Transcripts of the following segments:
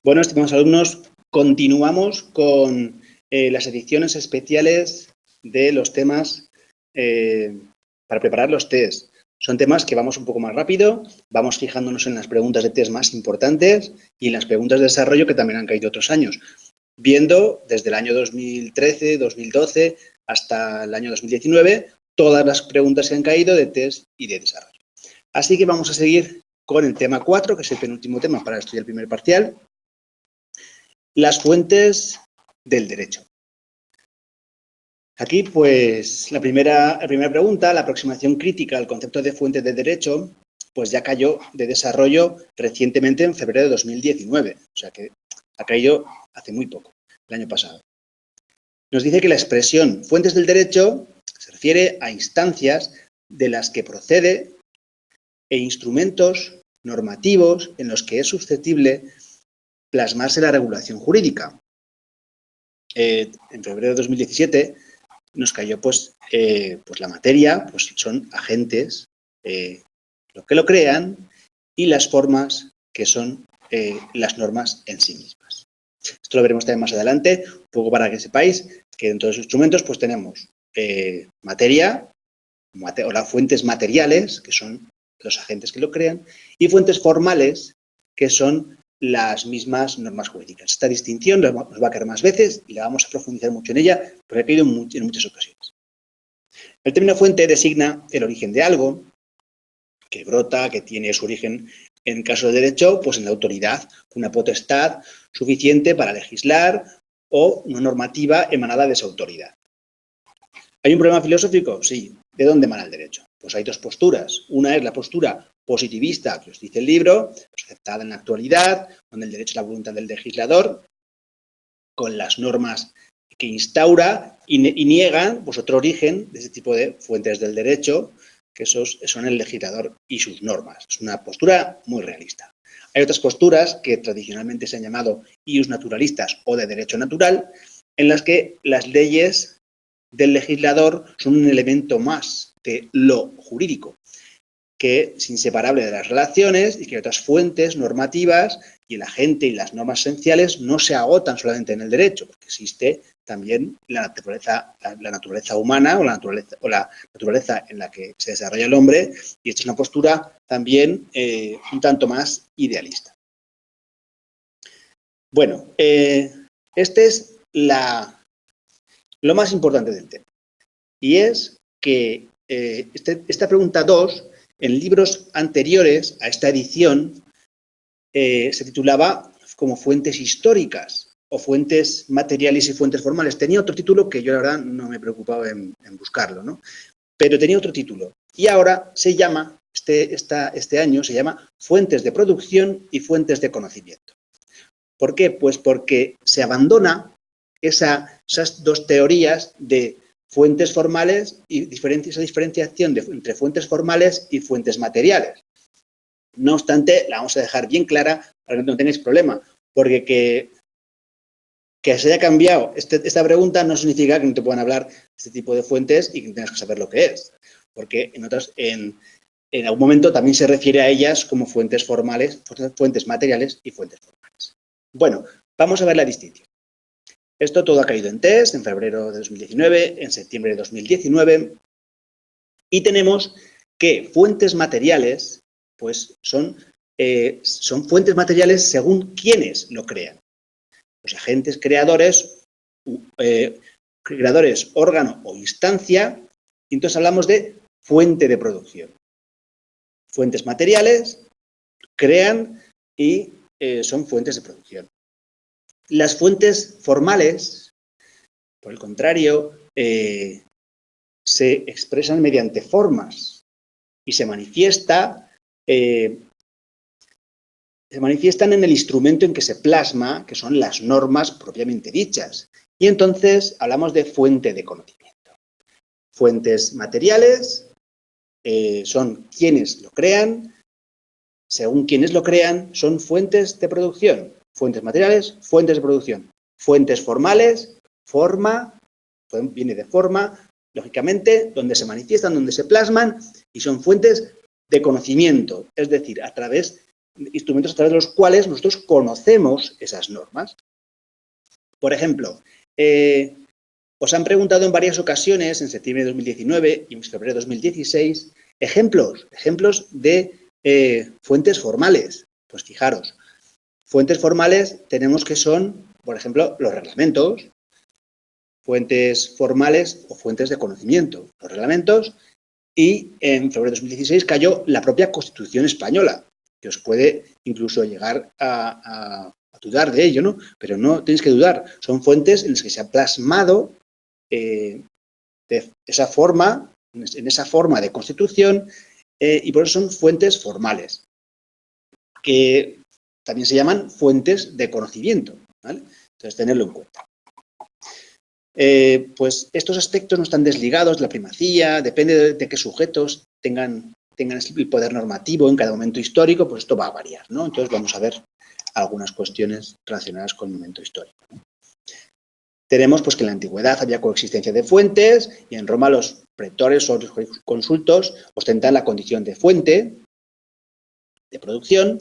Bueno, estimados alumnos, continuamos con las ediciones especiales de los temas para preparar los test. Son temas que vamos un poco más rápido, vamos fijándonos en las preguntas de test más importantes y en las preguntas de desarrollo que también han caído otros años, viendo desde el año 2013, 2012 hasta el año 2019 todas las preguntas que han caído de test y de desarrollo. Así que vamos a seguir con el tema 4, que es el penúltimo tema para estudiar el primer parcial. Las fuentes del derecho. Aquí, pues, la primera pregunta, la aproximación crítica al concepto de fuentes de derecho, pues ya cayó de desarrollo recientemente en febrero de 2019. O sea que ha caído hace muy poco, el año pasado. Nos dice que la expresión fuentes del derecho se refiere a instancias de las que procede e instrumentos normativos en los que es susceptible plasmarse la regulación jurídica. En febrero de 2017 nos cayó pues la materia, pues son agentes lo que lo crean y las formas que son las normas en sí mismas. Esto lo veremos también más adelante, un poco para que sepáis que dentro de los instrumentos pues tenemos materia o las fuentes materiales, que son los agentes que lo crean, y fuentes formales, que son las mismas normas jurídicas. Esta distinción nos va a caer más veces y la vamos a profundizar mucho en ella, porque ha caído en muchas ocasiones. El término fuente designa el origen de algo que brota, que tiene su origen, en caso de derecho, pues en la autoridad, una potestad suficiente para legislar o una normativa emanada de esa autoridad. ¿Hay un problema filosófico? Sí. ¿De dónde emana el derecho? Pues hay dos posturas. Una es la postura positivista, que os dice el libro, aceptada en la actualidad, donde el derecho es la voluntad del legislador, con las normas que instaura y niegan pues, otro origen de ese tipo de fuentes del derecho, que esos son el legislador y sus normas. Es una postura muy realista. Hay otras posturas que tradicionalmente se han llamado ius naturalistas o de derecho natural, en las que las leyes del legislador son un elemento más de lo jurídico, que es inseparable de las relaciones y que otras fuentes normativas y el agente y las normas esenciales no se agotan solamente en el derecho, porque existe también la naturaleza humana o la naturaleza en la que se desarrolla el hombre, y esta es una postura también un tanto más idealista. Bueno, este es lo más importante del tema, y es que esta pregunta 2, en libros anteriores a esta edición, se titulaba como fuentes históricas o fuentes materiales y fuentes formales. Tenía otro título que yo la verdad no me preocupaba en buscarlo, ¿no? Pero tenía otro título. Y ahora se llama, este año se llama fuentes de producción y fuentes de conocimiento. ¿Por qué? Pues porque se abandona esas dos teorías de fuentes formales y esa diferenciación entre fuentes formales y fuentes materiales. No obstante, la vamos a dejar bien clara para que no tengáis problema, porque que se haya cambiado esta pregunta no significa que no te puedan hablar de este tipo de fuentes y que tengas que saber lo que es, porque en algún momento también se refiere a ellas como fuentes formales, fuentes materiales y fuentes formales. Bueno, vamos a ver la distinción. Esto todo ha caído en test en febrero de 2019, en septiembre de 2019, y tenemos que fuentes materiales, pues son fuentes materiales según quienes lo crean. Los agentes creadores, órgano o instancia, y entonces hablamos de fuente de producción. Fuentes materiales crean y son fuentes de producción. Las fuentes formales, por el contrario, se expresan mediante formas y se manifiestan en el instrumento en que se plasma, que son las normas propiamente dichas. Y entonces hablamos de fuente de conocimiento. Fuentes materiales son quienes lo crean, según quienes lo crean, son fuentes de producción. Fuentes materiales, fuentes de producción. Fuentes formales, forma, viene de forma, lógicamente, donde se manifiestan, donde se plasman y son fuentes de conocimiento, es decir, a través de instrumentos a través de los cuales nosotros conocemos esas normas. Por ejemplo, os han preguntado en varias ocasiones, en septiembre de 2019 y en febrero de 2016, ejemplos de fuentes formales. Pues fijaros, fuentes formales tenemos que son, por ejemplo, los reglamentos, fuentes formales o fuentes de conocimiento. Los reglamentos, y en febrero de 2016 cayó la propia Constitución española, que os puede incluso llegar a dudar de ello, ¿no? Pero no tenéis que dudar, son fuentes en las que se ha plasmado de esa forma, en esa forma de Constitución, y por eso son fuentes formales, que también se llaman fuentes de conocimiento, ¿vale? Entonces, tenerlo en cuenta. Pues estos aspectos no están desligados de la primacía, depende de qué sujetos tengan el poder normativo en cada momento histórico, pues esto va a variar, ¿no? Entonces vamos a ver algunas cuestiones relacionadas con el momento histórico. Tenemos pues que en la antigüedad había coexistencia de fuentes y en Roma los pretores o los consultos ostentan la condición de fuente de producción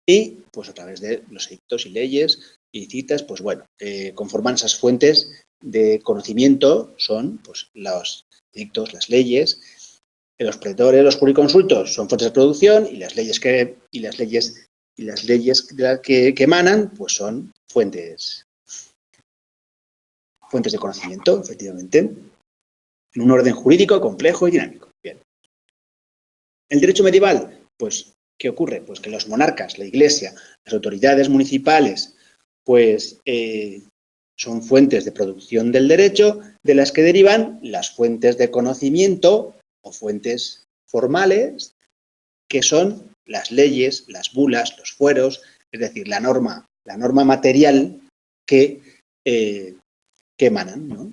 y pues a través de los edictos y leyes y citas, pues bueno, conforman esas fuentes de conocimiento, son pues los edictos, las leyes, los pretores, los jurisconsultos son fuentes de producción y las leyes que emanan pues son fuentes de conocimiento, efectivamente, en un orden jurídico complejo y dinámico. Bien. El derecho medieval, pues, ¿qué ocurre? Pues que los monarcas, la Iglesia, las autoridades municipales, pues son fuentes de producción del derecho de las que derivan las fuentes de conocimiento o fuentes formales, que son las leyes, las bulas, los fueros, es decir, la norma material que emanan, ¿no?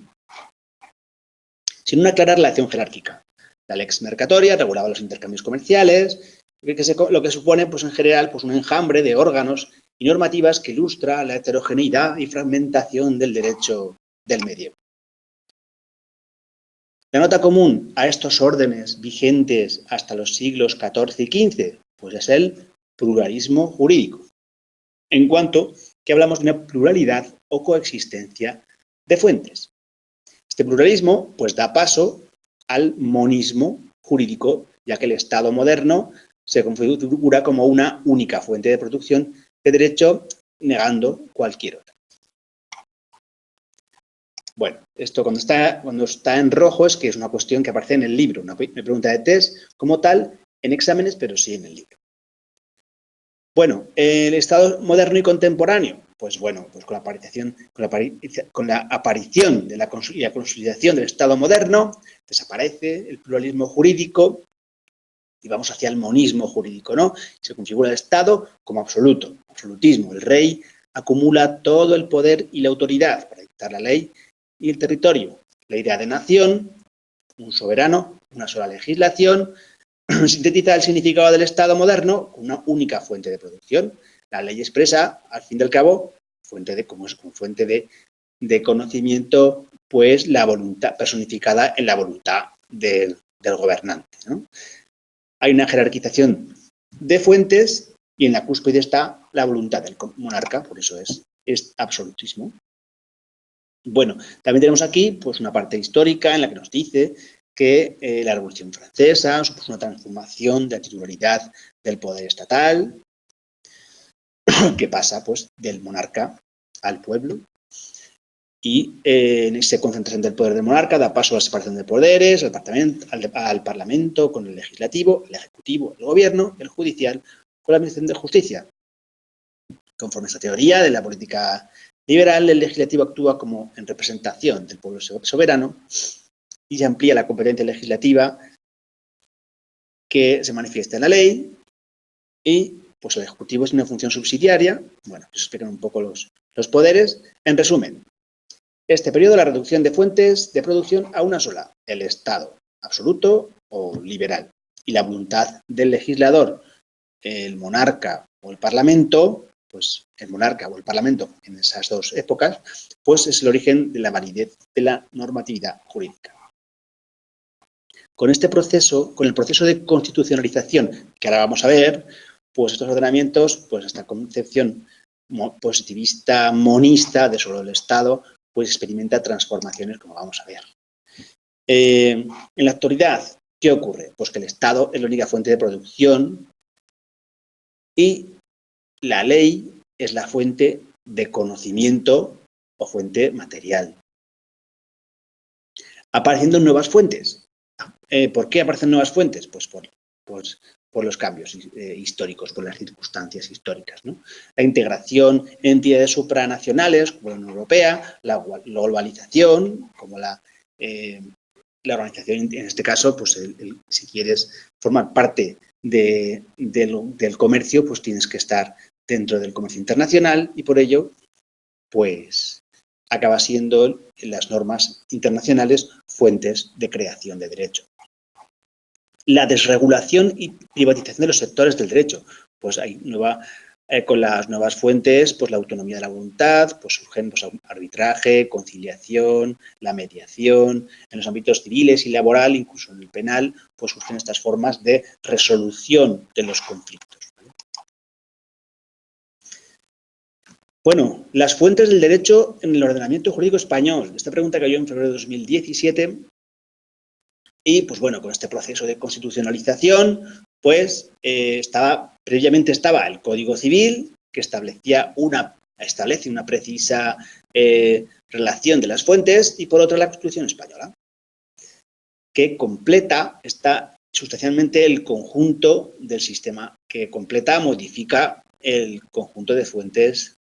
Sin una clara relación jerárquica. La lex mercatoria regulaba los intercambios comerciales, lo que supone, pues en general, pues un enjambre de órganos y normativas que ilustra la heterogeneidad y fragmentación del derecho del medievo. La nota común a estos órdenes vigentes hasta los siglos XIV y XV, pues es el pluralismo jurídico, en cuanto que hablamos de una pluralidad o coexistencia de fuentes. Este pluralismo pues da paso al monismo jurídico, ya que el Estado moderno se configura como una única fuente de producción de derecho, negando cualquier otra. Bueno, esto cuando está en rojo es que es una cuestión que aparece en el libro, una pregunta de test como tal, en exámenes, pero sí en el libro. Bueno, el Estado moderno y contemporáneo, pues bueno, pues con la aparición y la consolidación del Estado moderno, desaparece el pluralismo jurídico y vamos hacia el monismo jurídico, ¿no? Se configura el Estado como absolutismo. El rey acumula todo el poder y la autoridad para dictar la ley y el territorio. La idea de nación, un soberano, una sola legislación, sintetiza el significado del Estado moderno con una única fuente de producción. La ley expresa, al fin y al cabo, como fuente de conocimiento, pues la voluntad personificada en la voluntad del gobernante, ¿no? Hay una jerarquización de fuentes y en la cúspide está la voluntad del monarca, por eso es absolutismo. Bueno, también tenemos aquí pues una parte histórica en la que nos dice que la Revolución Francesa supuso una transformación de la titularidad del poder estatal, que pasa pues del monarca al pueblo, y en esa concentración del poder del monarca da paso a la separación de poderes, al Parlamento con el legislativo, el ejecutivo, el gobierno, el judicial con la administración de justicia. Conforme a esta teoría de la política liberal, el legislativo actúa como en representación del pueblo soberano y se amplía la competencia legislativa que se manifiesta en la ley y pues el ejecutivo es una función subsidiaria. Bueno, eso explican un poco los poderes. En resumen, este periodo la reducción de fuentes de producción a una sola, el Estado absoluto o liberal, y la voluntad del legislador, el monarca o el parlamento, pues el monarca o el parlamento en esas dos épocas, pues es el origen de la validez de la normatividad jurídica. con este proceso, con el proceso de constitucionalización, que ahora vamos a ver, pues estos ordenamientos, pues esta concepción positivista, monista de solo el Estado, pues experimenta transformaciones, como vamos a ver. En la actualidad, ¿qué ocurre? Pues que el Estado es la única fuente de producción y la ley es la fuente de conocimiento o fuente material. Apareciendo nuevas fuentes. ¿Por qué aparecen nuevas fuentes? Pues por los cambios históricos, por las circunstancias históricas, ¿no? La integración en entidades supranacionales, como la Unión Europea, la globalización, como la organización, en este caso, pues si quieres formar parte del comercio, pues tienes que estar dentro del comercio internacional y por ello, pues acaba siendo las normas internacionales fuentes de creación de derecho. La desregulación y privatización de los sectores del derecho. Pues hay con las nuevas fuentes, pues la autonomía de la voluntad, pues surgen pues, arbitraje, conciliación, la mediación, en los ámbitos civiles y laboral, incluso en el penal, pues surgen estas formas de resolución de los conflictos. Bueno, las fuentes del derecho en el ordenamiento jurídico español. Esta pregunta cayó en febrero de 2017 y, pues bueno, con este proceso de constitucionalización, pues previamente estaba el Código Civil, que establece una precisa relación de las fuentes, y por otra la Constitución española, que completa sustancialmente el conjunto del sistema, modifica el conjunto de fuentes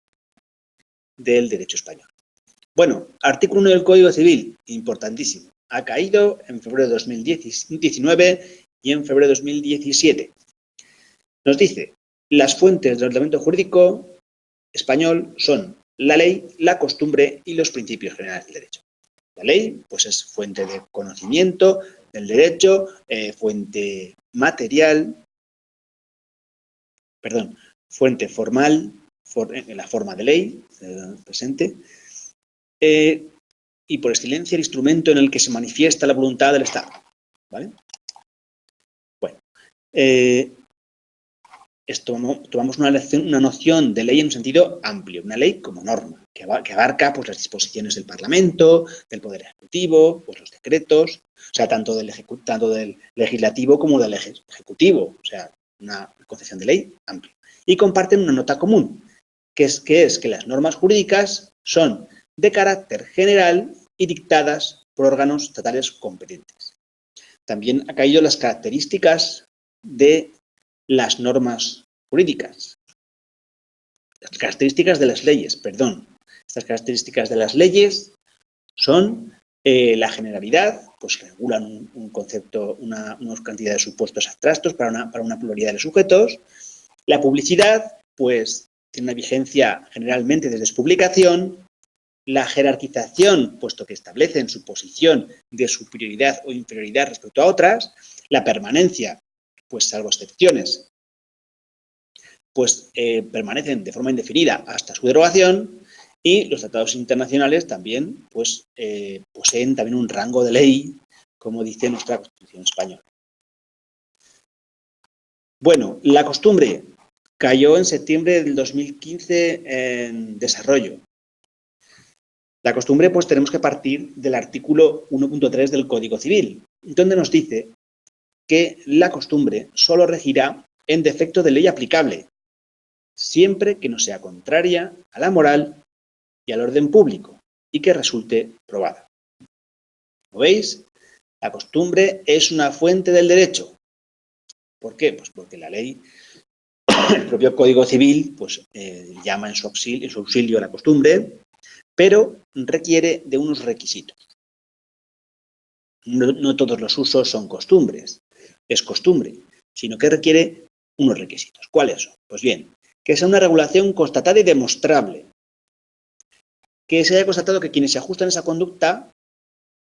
del derecho español. Bueno, artículo 1 del Código Civil, importantísimo. Ha caído en febrero de 2019 y en febrero de 2017. Nos dice, las fuentes del ordenamiento jurídico español son la ley, la costumbre y los principios generales del derecho. La ley, pues es fuente de conocimiento del derecho, fuente material, fuente formal, en la forma de ley, presente, y por excelencia el instrumento en el que se manifiesta la voluntad del Estado. ¿Vale? Bueno, tomamos una noción de ley en un sentido amplio, una ley como norma, que abarca pues, las disposiciones del Parlamento, del Poder Ejecutivo, pues, los decretos, o sea, tanto del legislativo como del ejecutivo, o sea, una concepción de ley amplia. Y comparten una nota común, que es que las normas jurídicas son de carácter general y dictadas por órganos estatales competentes. También ha caído las características de las normas jurídicas. Las características de las leyes, perdón. Estas características de las leyes son la generalidad, pues regulan un concepto, una cantidad de supuestos abstractos para una pluralidad de sujetos. La publicidad, pues tiene una vigencia generalmente desde su publicación. La jerarquización, puesto que establecen su posición de superioridad o inferioridad respecto a otras. La permanencia, pues salvo excepciones, pues permanecen de forma indefinida hasta su derogación. Y los tratados internacionales también pues, poseen también un rango de ley, como dice nuestra Constitución española. Bueno, la costumbre cayó en septiembre del 2015 en desarrollo. La costumbre, pues tenemos que partir del artículo 1.3 del Código Civil, donde nos dice que la costumbre solo regirá en defecto de ley aplicable, siempre que no sea contraria a la moral y al orden público y que resulte probada. Como veis, la costumbre es una fuente del derecho. ¿Por qué? Pues porque la ley, el propio Código Civil, pues llama en su auxilio a la costumbre, pero requiere de unos requisitos. No todos los usos son costumbres, es costumbre, sino que requiere unos requisitos. ¿Cuáles son? Pues bien, que sea una regulación constatada y demostrable, que se haya constatado que quienes se ajustan a esa conducta,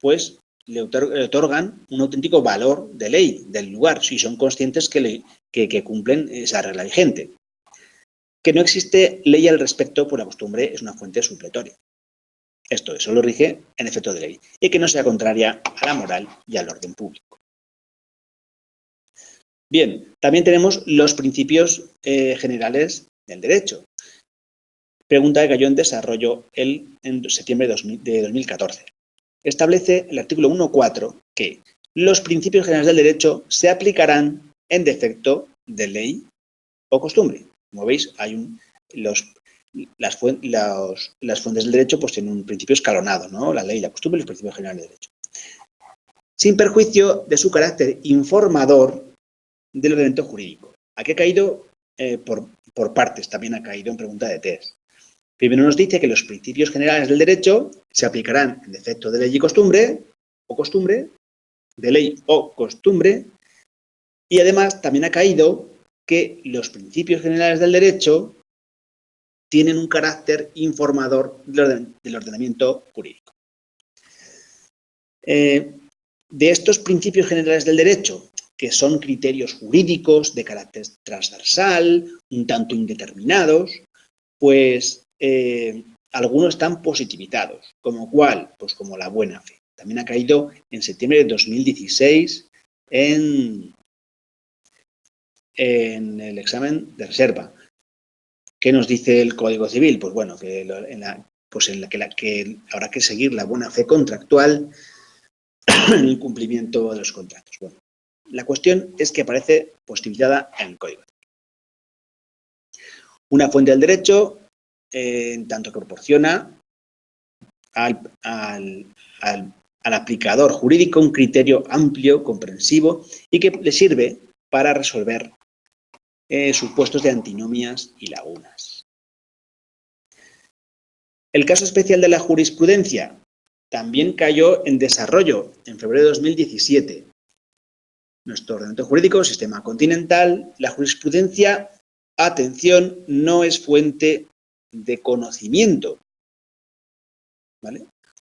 pues le otorgan un auténtico valor de ley del lugar, si son conscientes que cumplen esa regla vigente. Que no existe ley al respecto, por la costumbre es una fuente supletoria. Esto es, solo rige en efecto de ley, y que no sea contraria a la moral y al orden público. Bien, también tenemos los principios generales del derecho. Pregunta que cayó en desarrollo en septiembre de 2014. Establece el artículo 1.4 que los principios generales del derecho se aplicarán en defecto de ley o costumbre. Como veis, hay las fuentes del derecho pues tienen un principio escalonado, ¿no? La ley, la costumbre y los principios generales del derecho. Sin perjuicio de su carácter informador del ordenamiento jurídico. Aquí ha caído por partes, también ha caído en pregunta de test. Primero nos dice que los principios generales del derecho se aplicarán en defecto de ley y costumbre, de ley o costumbre, y además también ha caído que los principios generales del derecho tienen un carácter informador del ordenamiento jurídico. De estos principios generales del derecho, que son criterios jurídicos de carácter transversal, un tanto indeterminados, pues algunos están positivizados. ¿Como cuál? Pues como la buena fe. También ha caído en septiembre de 2016 en el examen de reserva. ¿Qué nos dice el Código Civil? Pues bueno, que que habrá que seguir la buena fe contractual en el cumplimiento de los contratos. Bueno, la cuestión es que aparece positivizada en el Código Civil. Una fuente del derecho, en tanto que proporciona al aplicador jurídico un criterio amplio, comprensivo y que le sirve para resolver supuestos de antinomias y lagunas. El caso especial de la jurisprudencia también cayó en desarrollo en febrero de 2017. Nuestro ordenamiento jurídico, sistema continental, la jurisprudencia, atención, no es fuente de conocimiento, ¿vale?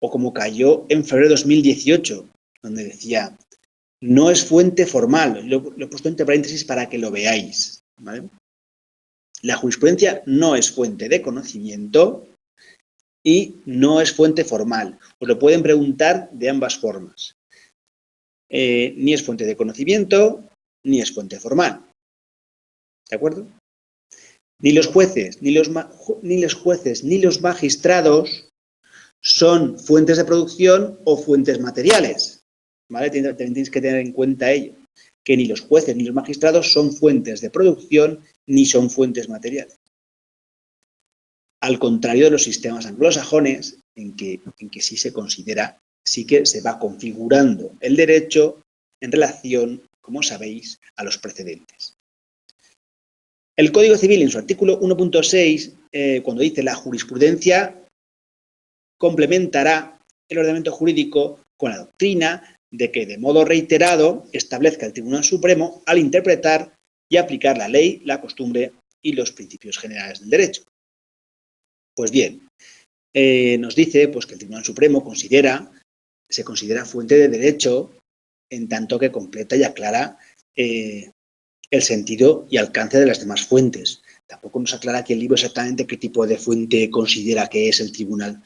O como cayó en febrero de 2018, donde decía, no es fuente formal, lo he puesto entre paréntesis para que lo veáis, ¿vale? La jurisprudencia no es fuente de conocimiento y no es fuente formal. Os lo pueden preguntar de ambas formas. Ni es fuente de conocimiento, ni es fuente formal. ¿De acuerdo? Ni los jueces, ni los magistrados son fuentes de producción o fuentes materiales. ¿Vale? También tenéis que tener en cuenta ello, que ni los jueces ni los magistrados son fuentes de producción ni son fuentes materiales. Al contrario de los sistemas anglosajones, en que sí se considera, sí que se va configurando el derecho en relación, como sabéis, a los precedentes. El Código Civil, en su artículo 1.6, cuando dice la jurisprudencia complementará el ordenamiento jurídico con la doctrina de que de modo reiterado establezca el Tribunal Supremo al interpretar y aplicar la ley, la costumbre y los principios generales del derecho. Pues bien, nos dice pues, que el Tribunal Supremo se considera fuente de derecho en tanto que completa y aclara el sentido y alcance de las demás fuentes. Tampoco nos aclara aquí el libro exactamente qué tipo de fuente considera que es el Tribunal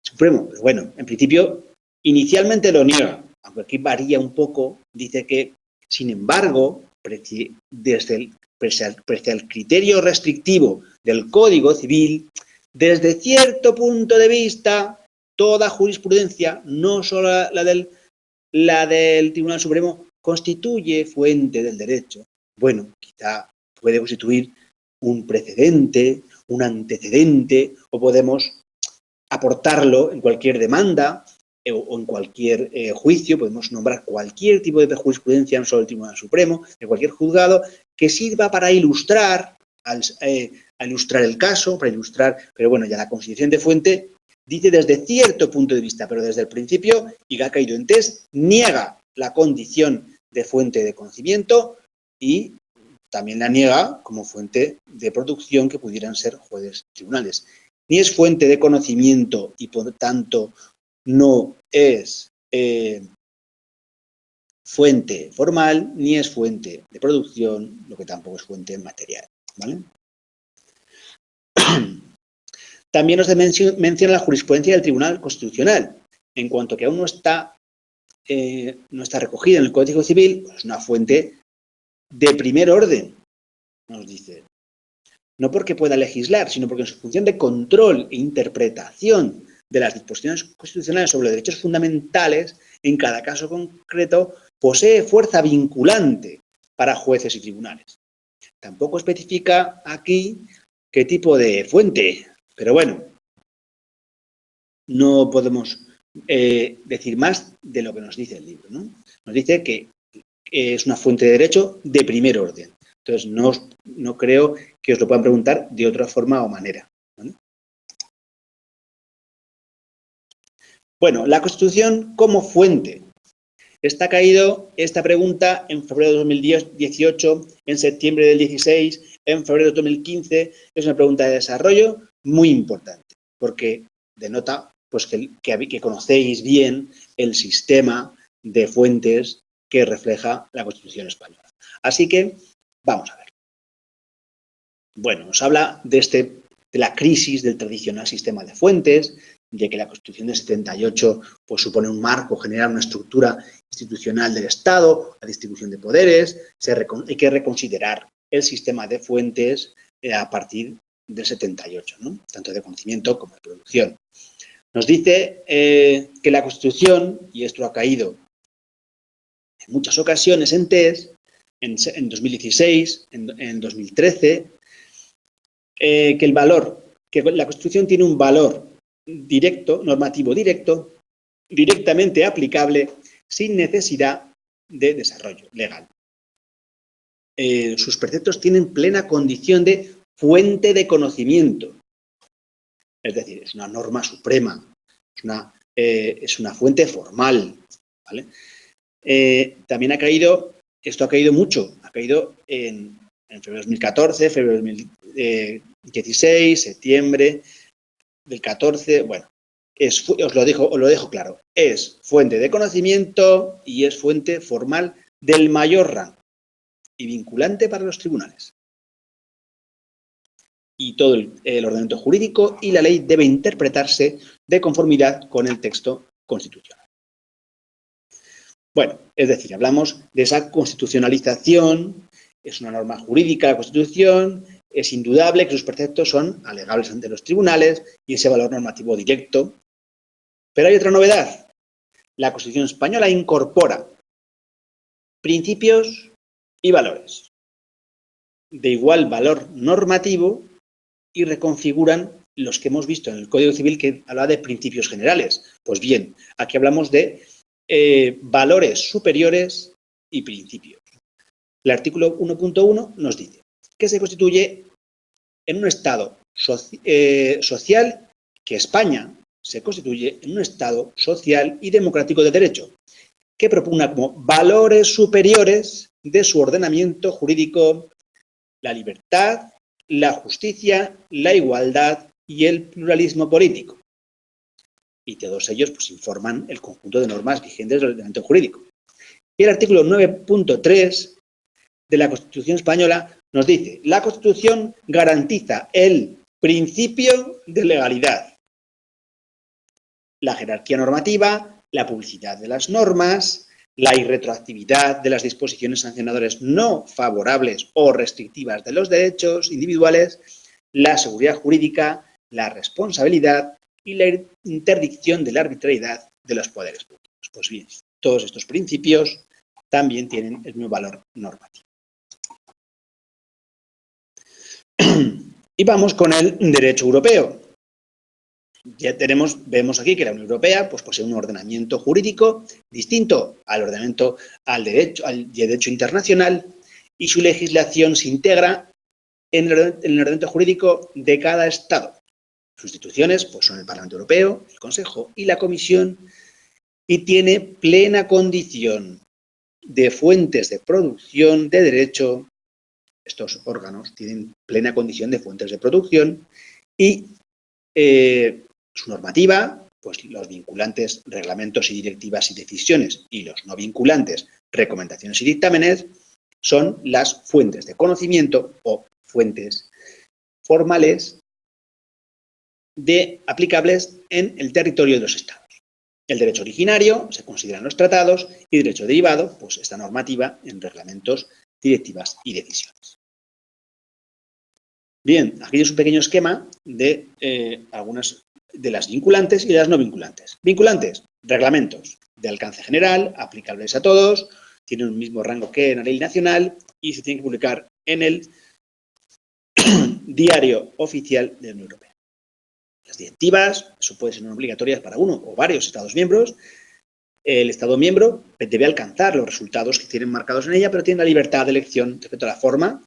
Supremo. Pero bueno, en principio, inicialmente lo niega, aunque aquí varía un poco, dice que, sin embargo, pese al criterio restrictivo del Código Civil, desde cierto punto de vista, toda jurisprudencia, no solo la del Tribunal Supremo, constituye fuente del derecho. Bueno, quizá puede constituir un precedente, un antecedente, o podemos aportarlo en cualquier demanda o en cualquier juicio, podemos nombrar cualquier tipo de jurisprudencia, no solo el Tribunal Supremo, de cualquier juzgado, que sirva para ilustrar, ilustrar el caso, para ilustrar, pero bueno, ya la constitución de fuente dice desde cierto punto de vista, pero desde el principio, y que ha caído en test, niega la condición de fuente de conocimiento y también la niega como fuente de producción que pudieran ser jueces tribunales. Ni es fuente de conocimiento y por tanto no es fuente formal, ni es fuente de producción, lo que tampoco es fuente material, ¿vale? También nos menciona la jurisprudencia del Tribunal Constitucional, en cuanto que aún no está no está recogida en el Código Civil, pues es una fuente de primer orden, nos dice. No porque pueda legislar, sino porque en su función de control e interpretación de las disposiciones constitucionales sobre los derechos fundamentales, en cada caso concreto, posee fuerza vinculante para jueces y tribunales. Tampoco especifica aquí qué tipo de fuente, pero bueno, no podemos decir más de lo que nos dice el libro, ¿no? Nos dice que es una fuente de derecho de primer orden. Entonces, no creo que os lo puedan preguntar de otra forma o manera, ¿vale? Bueno, la Constitución como fuente. Está caído esta pregunta en febrero de 2018, en septiembre del 16, en febrero de 2015. Es una pregunta de desarrollo muy importante, porque denota pues, que conocéis bien el sistema de fuentes que refleja la Constitución española. Así que, vamos a ver. Bueno, nos habla de la crisis del tradicional sistema de fuentes, de que la Constitución del 78 pues, supone un marco general, una estructura institucional del Estado, la distribución de poderes. Hay que reconsiderar el sistema de fuentes a partir del 78, ¿no? Tanto de conocimiento como de producción. Nos dice que la Constitución, y esto ha caído en muchas ocasiones en test, en 2016, en 2013, que la Constitución tiene un valor directo, normativo directo, directamente aplicable, sin necesidad de desarrollo legal. Sus preceptos tienen plena condición de fuente de conocimiento. Es decir, es una norma suprema, es una fuente formal, ¿vale? También esto ha caído mucho, ha caído en febrero de 2014, febrero de 2016, septiembre del 14, bueno, os lo dejo claro, es fuente de conocimiento y es fuente formal del mayor rango y vinculante para los tribunales. Y todo el ordenamiento jurídico y la ley debe interpretarse de conformidad con el texto constitucional. Bueno, es decir, hablamos de esa constitucionalización, es una norma jurídica la Constitución, es indudable que sus preceptos son alegables ante los tribunales y ese valor normativo directo. Pero hay otra novedad. La Constitución española incorpora principios y valores de igual valor normativo y reconfiguran los que hemos visto en el Código Civil que habla de principios generales. Pues bien, aquí hablamos de valores superiores y principios. El artículo 1.1 nos dice que se constituye en un Estado social, que España se constituye en un Estado social y democrático de derecho, que propugna como valores superiores de su ordenamiento jurídico la libertad, la justicia, la igualdad y el pluralismo político. Y todos ellos pues, informan el conjunto de normas vigentes del ordenamiento jurídico. Y el artículo 9.3 de la Constitución española nos dice: la Constitución garantiza el principio de legalidad, la jerarquía normativa, la publicidad de las normas, la irretroactividad de las disposiciones sancionadoras no favorables o restrictivas de los derechos individuales, la seguridad jurídica, la responsabilidad y la interdicción de la arbitrariedad de los poderes públicos. Pues bien, todos estos principios también tienen el mismo valor normativo. Y vamos con el derecho europeo. Ya vemos aquí que la Unión Europea pues, posee un ordenamiento jurídico distinto al derecho internacional, y su legislación se integra en el ordenamiento jurídico de cada Estado. Sus instituciones pues, son el Parlamento Europeo, el Consejo y la Comisión, y tiene plena condición de fuentes de producción de derecho. Estos órganos tienen plena condición de fuentes de producción y su normativa, pues los vinculantes, reglamentos y directivas y decisiones, y los no vinculantes, recomendaciones y dictámenes, son las fuentes de conocimiento o fuentes formales aplicables en el territorio de los Estados. El derecho originario se considera en los tratados y derecho derivado, pues esta normativa en reglamentos, directivas y decisiones. Bien, aquí es un pequeño esquema de algunas de las vinculantes y de las no vinculantes. Vinculantes, reglamentos de alcance general, aplicables a todos, tienen un mismo rango que en la ley nacional y se tienen que publicar en el Diario Oficial de la Unión Europea. Las directivas, eso puede ser no obligatorias para uno o varios Estados miembros. El Estado miembro debe alcanzar los resultados que tienen marcados en ella, pero tiene la libertad de elección respecto a la forma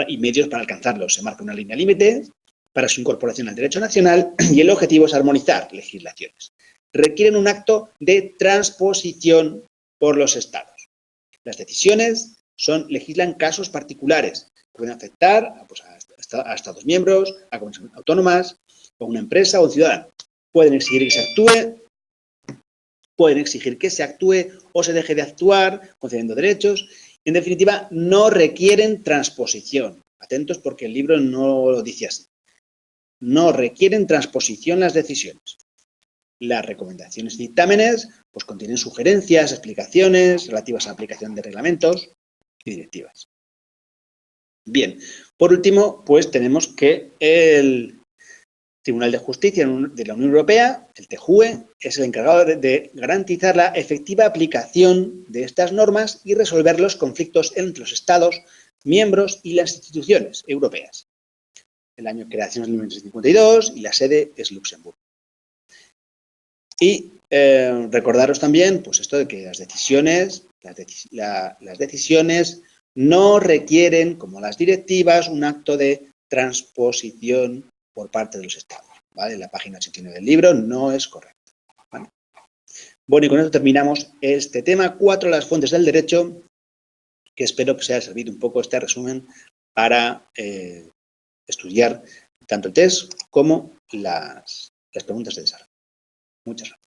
y medios para alcanzarlos. Se marca una línea límite para su incorporación al derecho nacional y el objetivo es armonizar legislaciones. Requieren un acto de transposición por los Estados. Las decisiones legislan casos particulares que pueden afectar a Estados miembros, a comunidades autónomas, a una empresa o un ciudadano. Pueden exigir que se actúe o se deje de actuar, concediendo derechos. En definitiva, no requieren transposición. Atentos porque el libro no lo dice así. No requieren transposición las decisiones. Las recomendaciones y dictámenes pues contienen sugerencias, explicaciones relativas a la aplicación de reglamentos y directivas. Bien, por último, pues tenemos que el Tribunal de Justicia de la Unión Europea, el TJUE, es el encargado de garantizar la efectiva aplicación de estas normas y resolver los conflictos entre los Estados miembros y las instituciones europeas. El año de creación es 1952 y la sede es Luxemburgo. Y recordaros también, pues esto de que las decisiones no requieren, como las directivas, un acto de transposición por parte de los Estados. ¿Vale? La página 89 del libro no es correcta. ¿Vale? Bueno, y con esto terminamos este tema. 4 las fuentes del derecho, que espero que os haya servido un poco este resumen para estudiar tanto el test como las preguntas de desarrollo. Muchas gracias.